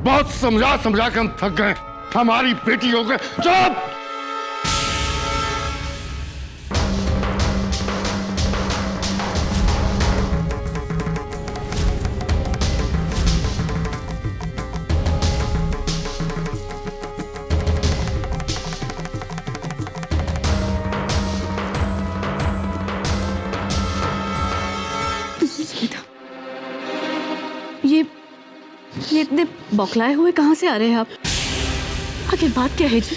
बहुत समझा समझा के हम थक गए। हमारी बेटी हो गए। चुप! ये इतने बौखलाए हुए कहां से आ रहे हैं आप? आखिर बात क्या है जी?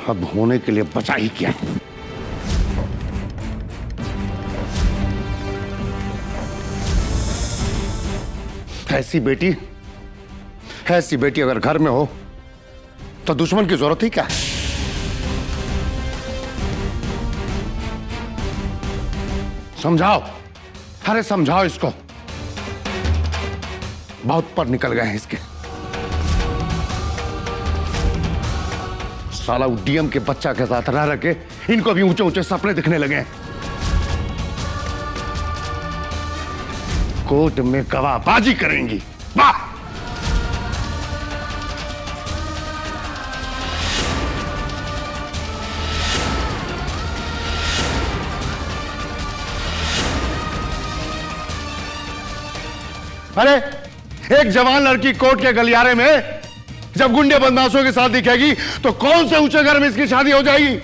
अब होने के लिए बचा ही क्या? ऐसी बेटी अगर घर में हो तो दुश्मन की जरूरत ही क्या है? समझाओ, अरे समझाओ इसको। बहुत पर निकल गए हैं इसके। साला डीएम के बच्चा के साथ रह रह के इनको भी ऊंचे ऊंचे सपने दिखने लगे हैं। कोर्ट में गवाहबाजी करेंगी। वाह! अरे एक जवान लड़की कोर्ट के गलियारे में जब गुंडे बदमाशों के साथ दिखेगी तो कौन से ऊंचे घर में इसकी शादी हो जाएगी?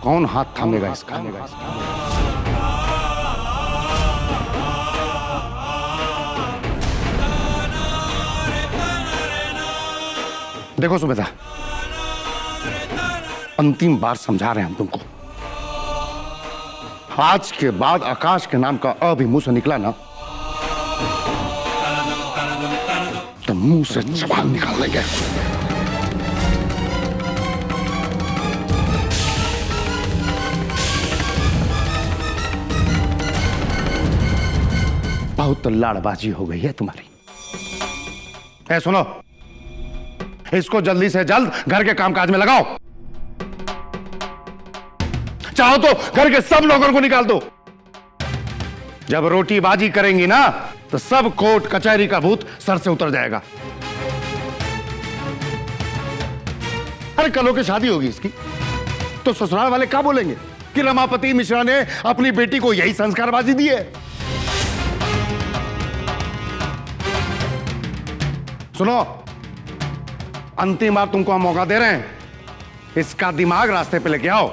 कौन हाथ थामेगा इसका? देखो सुमित्रा, अंतिम बार समझा रहे हैं हम तुमको। आज के बाद आकाश के नाम का अ भी मुंह से निकला ना तो मुंह से जबान निकाल लेंगे। बहुत लाड़बाजी हो गई है तुम्हारी। ऐ सुनो, इसको जल्दी से जल्द घर के कामकाज में लगाओ। चाहो तो घर के सब लोगों को निकाल दो। जब रोटी बाजी करेंगी ना तो सब कोर्ट कचहरी का भूत सर से उतर जाएगा। अरे कल की शादी होगी इसकी तो ससुराल वाले क्या बोलेंगे कि रमापति मिश्रा ने अपनी बेटी को यही संस्कारबाजी दी है। सुनो, अंतिम बार तुमको हम मौका दे रहे हैं, इसका दिमाग रास्ते पे लेके आओ,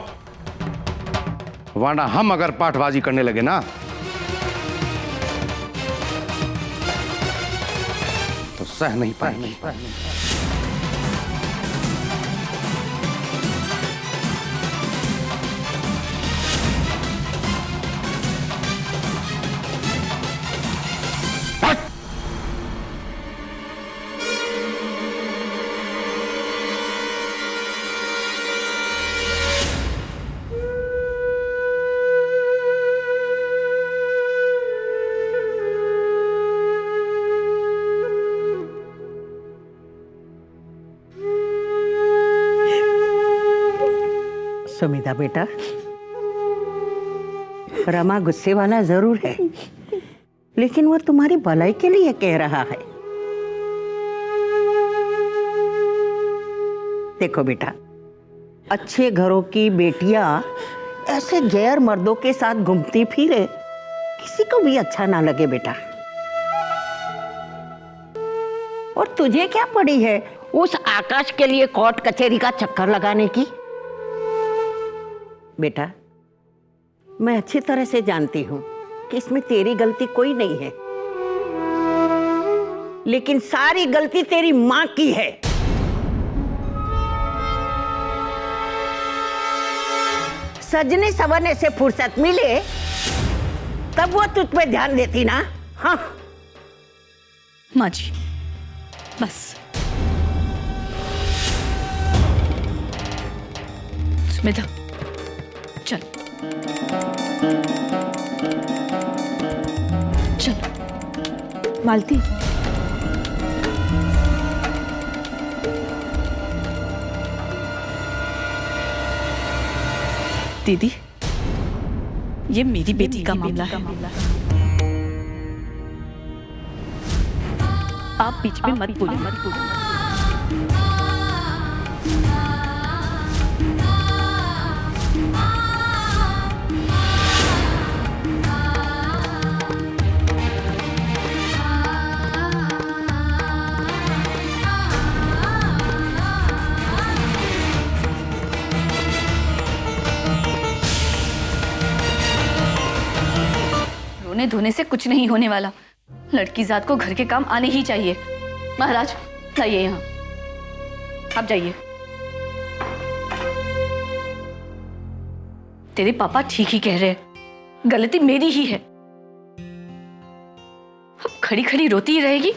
वरना हम अगर पाठबाजी करने लगे ना तो सह नहीं पाएंगे। सुमिता बेटा, रमा गुस्से वाला जरूर है, लेकिन वो तुम्हारी भलाई के लिए कह रहा है। देखो बेटा, अच्छे घरों की बेटियां ऐसे गैर मर्दों के साथ घूमती फिरे किसी को भी अच्छा ना लगे बेटा। और तुझे क्या पड़ी है उस आकाश के लिए कोर्ट कचहरी का चक्कर लगाने की? बेटा, मैं अच्छी तरह से जानती हूं कि इसमें तेरी गलती कोई नहीं है, लेकिन सारी गलती तेरी मां की है। सजने संवरने से फुर्सत मिले तब वो तुझ पे ध्यान देती ना। हाँ माँ जी, बस। सुमित्रा, चल चल। मालती, दीदी, ये मेरी बेटी का मामला है। आप बीच में मत बोलिए। रोने धोने से कुछ नहीं होने वाला। लड़की जात को घर के काम आने ही चाहिए। महाराज, लाइए यहाँ, आप जाइए। तेरे पापा ठीक ही कह रहे हैं, गलती मेरी ही है। अब खड़ी खड़ी रोती ही रहेगी।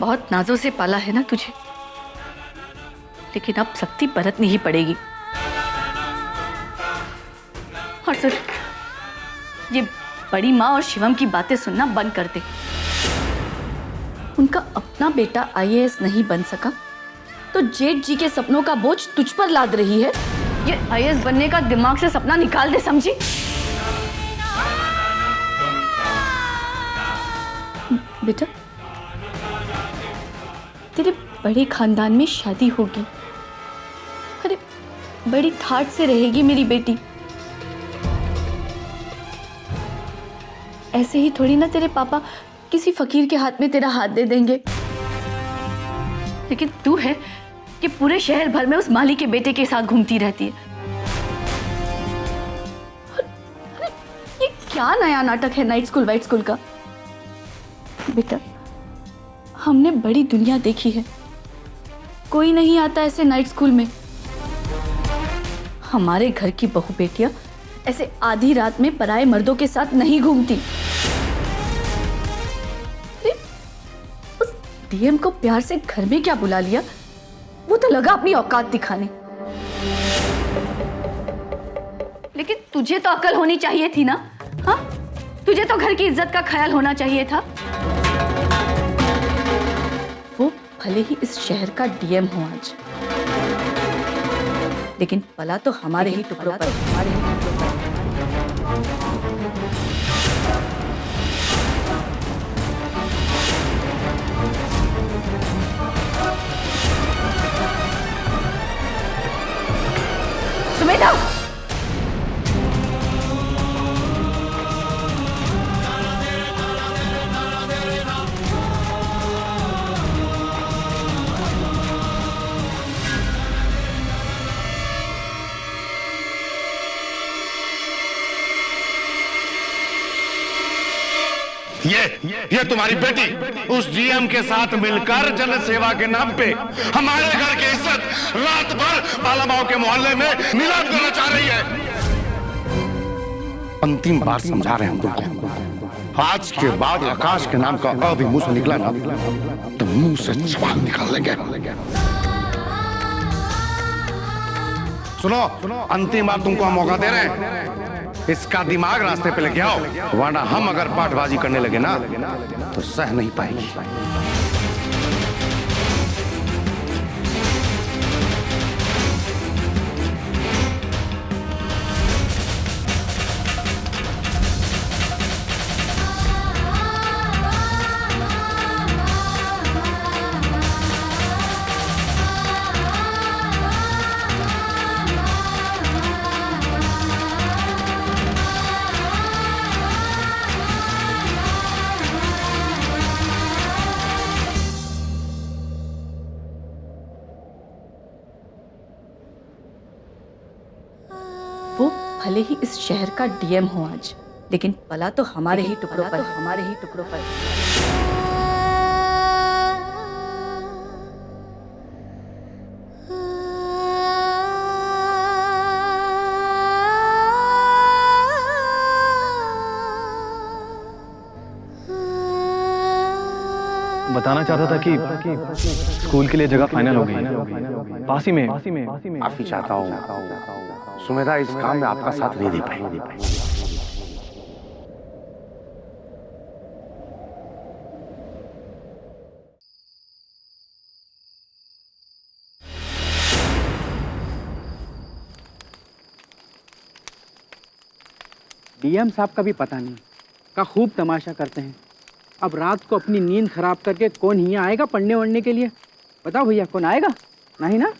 बहुत नाजों से पाला है ना तुझे, लेकिन अब सख्ती बरतनी ही पड़ेगी। और सुन, ये बड़ी माँ और शिवम की बातें सुनना बंद कर दे। उनका अपना बेटा आईएएस नहीं बन सका तो जेठ जी के सपनों का बोझ तुझ पर लाद रही है। ये आईएएस बनने का दिमाग से सपना निकाल दे, समझी? बेटा, तेरे बड़े खानदान में शादी होगी। अरे बड़ी ठाट से रहेगी मेरी बेटी। ऐसे ही थोड़ी ना तेरे पापा किसी फकीर के हाथ में तेरा हाथ दे देंगे। लेकिन तू है कि पूरे शहर भर में उस माली के बेटे के साथ घूमती रहती है। अरे ये क्या नया नाटक है नाइट स्कूल वाइट स्कूल का? बेटा, हमने बड़ी दुनिया देखी है, कोई नहीं आता ऐसे नाइट स्कूल में। हमारे घर की बहू बेटियां ऐसे आधी रात में पराये मर्दों के साथ नहीं घूमती। उस डीएम को प्यार से घर में क्या बुला लिया, वो तो लगा अपनी औकात दिखाने। लेकिन तुझे तो अकल होनी चाहिए थी ना? हाँ, तुझे तो घर की इज्जत का ख्याल होना चाहिए था। वो भले ही इस शहर का डीएम हो आज, लेकिन पला तो हमारे ही टुकड़ों पर। सुमेधा, ये तुम्हारी बेटी उस डीएम के साथ मिलकर जन सेवा के नाम पे हमारे घर की इज्जत रात भर पालामाओ के मोहल्ले में नीलाम करना चाह रही है। अंतिम बार समझा रहे हैं हम तुमको, आज के बाद आकाश के नाम का अ भी मुंह से निकला ना तो मुंह से जबान निकाल लेंगे। सुनो, अंतिम बार तुमको मौका दे रहे हैं, इसका दिमाग रास्ते पे लेके आओ, वरना हम अगर पाठबाजी करने लगे ना तो सह नहीं पाएगी। वो भले ही इस शहर का डीएम हो आज, लेकिन पला तो हमारे ही टुकड़ों पर। बताना चाहता था कि स्कूल के लिए जगह फाइनल हो गई है, पास ही में। माफी चाहता हूँ सुमेधा, इस काम में आपका साथ नहीं दे पाई। डीएम साहब का भी पता नहीं का खूब तमाशा करते हैं। अब रात को अपनी नींद खराब करके कौन यहाँ आएगा पढ़ने वढ़ने के लिए? बताओ भैया, कौन आएगा? नहीं ना।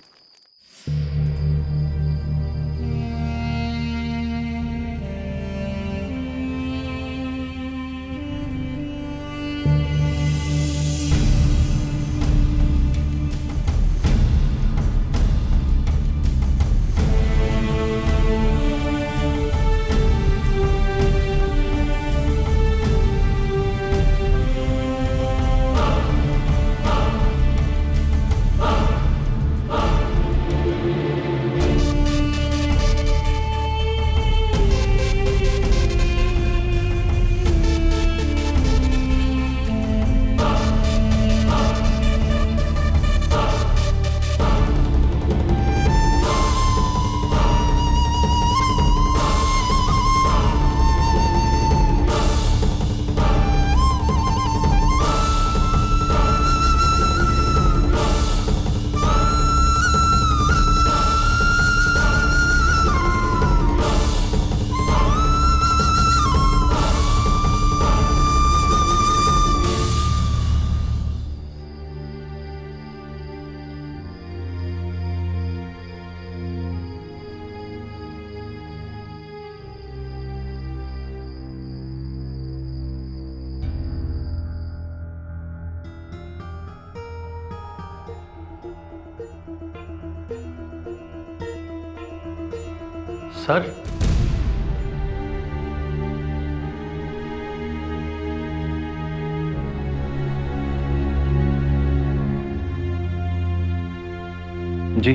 सर, जी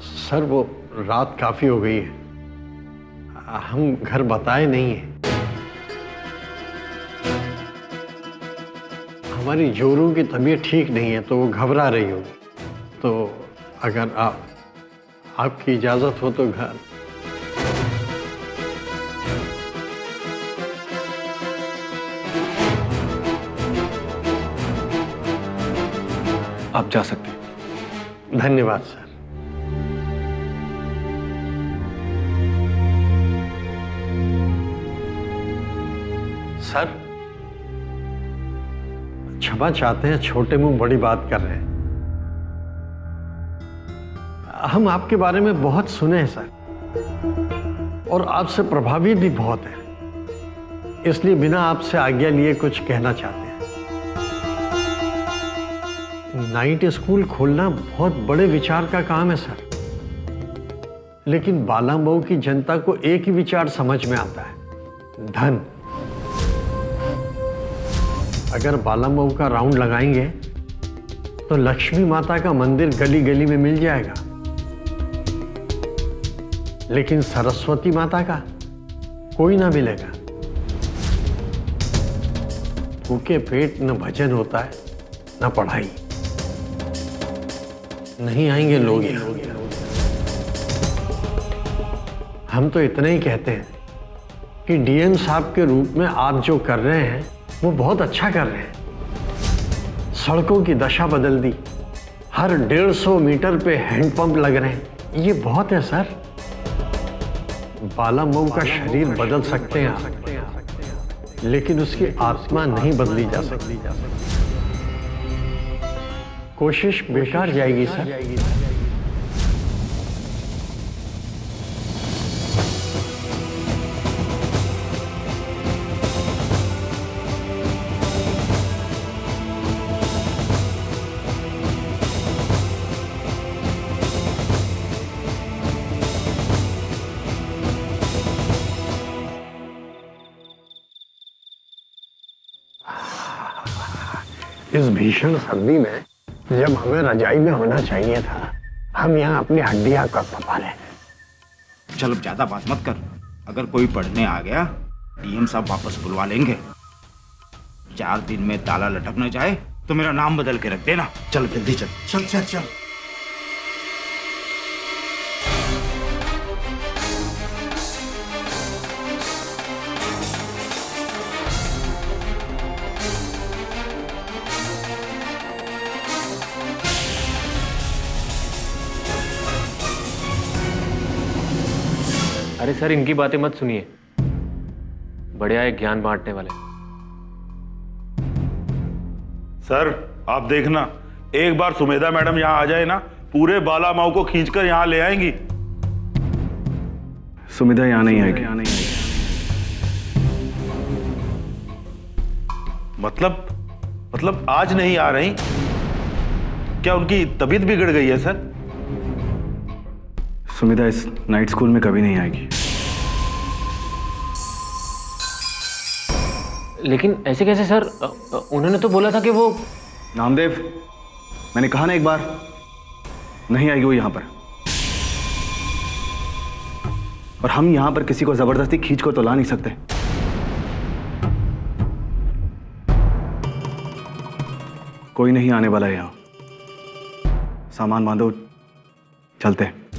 सर वो रात काफी हो गई है, हम घर बताए नहीं है। हमारी जोरू की तबीयत ठीक नहीं है तो वो घबरा रही होगी, तो अगर आपकी इजाजत हो तो घर। आप जा सकते हैं। धन्यवाद सर। सर, क्षमा चाहते हैं, छोटे मुंह बड़ी बात कर रहे हैं। हम आपके बारे में बहुत सुने हैं सर, और आपसे प्रभावित भी बहुत हैं, इसलिए बिना आपसे आज्ञा लिए कुछ कहना चाहते हैं। नाइट स्कूल खोलना बहुत बड़े विचार का काम है सर, लेकिन बालामऊ की जनता को एक ही विचार समझ में आता है, धन। अगर बालामऊ का राउंड लगाएंगे तो लक्ष्मी माता का मंदिर गली गली में मिल जाएगा, लेकिन सरस्वती माता का कोई ना मिलेगा। भूखे पेट न भजन होता है न पढ़ाई। नहीं आएंगे लोग यहाँ। हम तो इतना ही कहते हैं कि डीएम साहब के रूप में आप जो कर रहे हैं वो बहुत अच्छा कर रहे हैं। सड़कों की दशा बदल दी, हर 150 मीटर पे हैंडपंप लग रहे हैं, ये बहुत है सर। बालामऊ का शरीर बदल सकते हैं आप, लेकिन उसकी आत्मा नहीं बदली जा सकती। कोशिश बेकार जाएगी सर। इस भीषण सर्दी में जब हमें रजाई में होना चाहिए था, हम यहाँ अपनी हड्डियां कर पा रहे हैं। चल अब ज्यादा बात मत कर, अगर कोई पढ़ने आ गया डीएम साहब वापस बुलवा लेंगे। 4 दिन में ताला लटक न जाए तो मेरा नाम बदल के रख देना। चल जल्दी चल। चल चल चल। अरे सर, इनकी बातें मत सुनिए, बढ़िया एक ज्ञान बांटने वाले। सर आप देखना, एक बार सुमेधा मैडम यहाँ आ जाए ना, पूरे बाला माऊ को खींचकर यहाँ ले आएंगी। सुमिधा यहाँ नहीं आएगी। मतलब आज नहीं आ रही? क्या उनकी तबीयत बिगड़ गई है सर? सुमिधा इस नाइट स्कूल में कभी नहीं आएगी। लेकिन ऐसे कैसे सर? उन्होंने तो बोला था कि वो... नामदेव, मैंने कहा ना एक बार, नहीं आएगी वो यहां पर। और हम यहां पर किसी को जबरदस्ती खींच कर तो ला नहीं सकते। कोई नहीं आने वाला है यहां। सामान बांधो, चलते हैं।